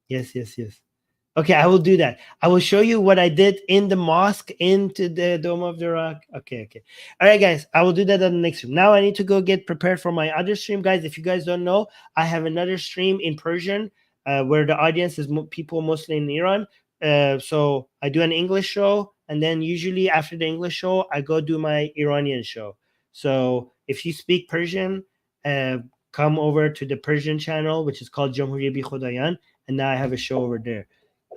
Yes. Okay, I will do that. I will show you what I did in the mosque, into the Dome of the Rock. Okay. All right, guys. I will do that on the next stream. Now I need to go get prepared for my other stream. Guys, if you guys don't know, I have another stream in Persian where the audience is people mostly in Iran. So I do an English show, and then usually after the English show, I go do my Iranian show. So if you speak Persian, come over to the Persian channel, which is called Jamhuriye Bi Khodayan, and now I have a show over there.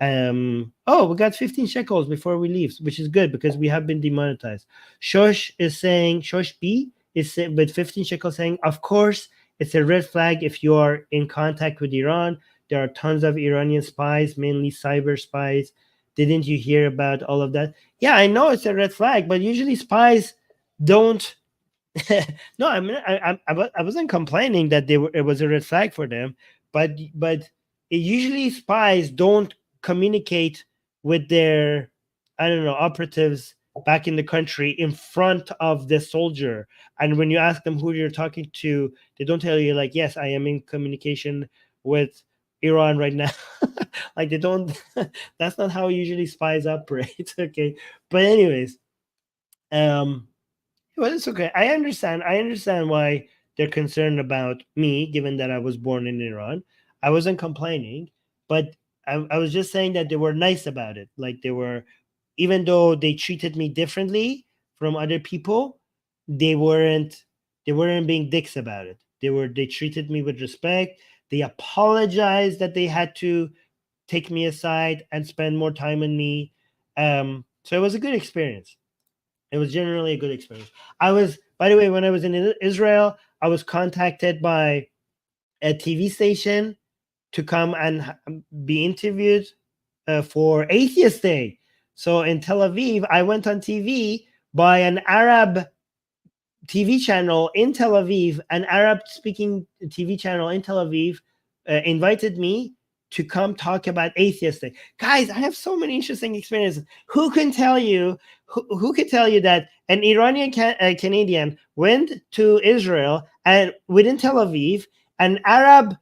We got 15 shekels before we leave, which is good because we have been demonetized. Shosh B is with 15 shekels saying, of course, it's a red flag if you are in contact with Iran. There are tons of Iranian spies, mainly cyber spies. Didn't you hear about all of that? Yeah, I know it's a red flag, but usually spies don't. No, I wasn't complaining that it was a red flag for them, but usually spies don't communicate with their, I don't know, operatives back in the country in front of the soldier. And when you ask them who you're talking to, they don't tell you, like, yes, I am in communication with Iran right now. Like, they don't, that's not how usually spies operate. Okay. But anyways, well, it's okay. I understand why they're concerned about me, given that I was born in Iran. I wasn't complaining, but I was just saying that they were nice about it. Like, they were, even though they treated me differently from other people, they weren't being dicks about it. They treated me with respect. They apologized that they had to take me aside and spend more time on me. So it was a good experience. It was generally a good experience. I was, by the way, when I was in Israel, I was contacted by a TV station to come and be interviewed for Atheist Day. So in Tel Aviv, I went on TV by an Arab TV channel in Tel Aviv. An Arab-speaking TV channel in Tel Aviv invited me to come talk about Atheist Day. Guys, I have so many interesting experiences. Who can tell you? Who could tell you that an Iranian Canadian went to Israel, and within Tel Aviv, an Arab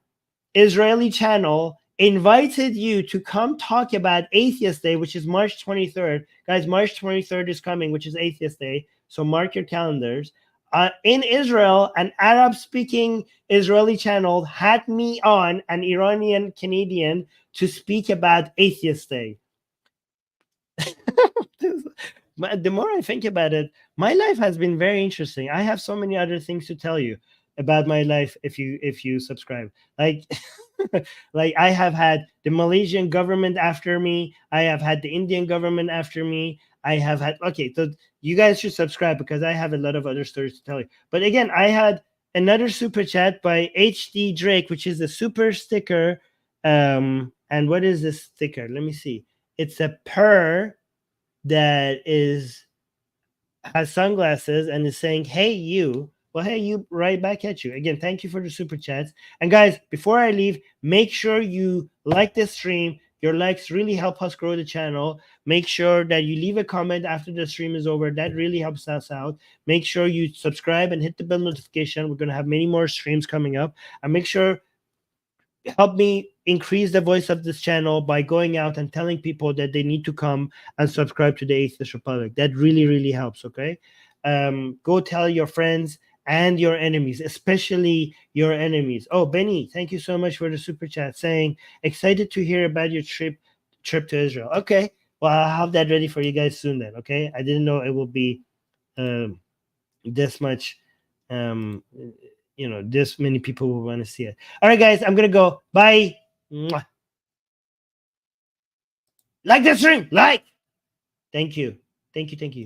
Israeli channel invited you to come talk about Atheist Day, which is March 23rd. Guys, March 23rd is coming, which is Atheist Day. So mark your calendars. In Israel, an Arab-speaking Israeli channel had me on, an Iranian Canadian, to speak about Atheist Day. The more I think about it, my life has been very interesting. I have so many other things to tell you about my life if you subscribe. Like, like, I have had the Malaysian government after me. I have had the Indian government after me. I have had, okay, so you guys should subscribe because I have a lot of other stories to tell you. But again, I had another super chat by HD Drake, which is a super sticker. And what is this sticker? Let me see. It's a purr that has sunglasses and is saying, "Hey, you." Well, hey, you, right back at you. Again, thank you for the super chats. And guys, before I leave, make sure you like this stream. Your likes really help us grow the channel. Make sure that you leave a comment after the stream is over. That really helps us out. Make sure you subscribe and hit the bell notification. We're going to have many more streams coming up. And make sure, help me increase the voice of this channel by going out and telling people that they need to come and subscribe to the Atheist Republic. That really, really helps, okay? Go tell your friends and your enemies, especially your enemies. Oh, Benny, thank you so much for the super chat saying, excited to hear about your trip to Israel. Okay, well, I'll have that ready for you guys soon then, okay? I didn't know it will be this much, this many people will want to see it. All right, guys, I'm going to go. Bye. Mwah. Like the stream, like. Thank you. Thank you.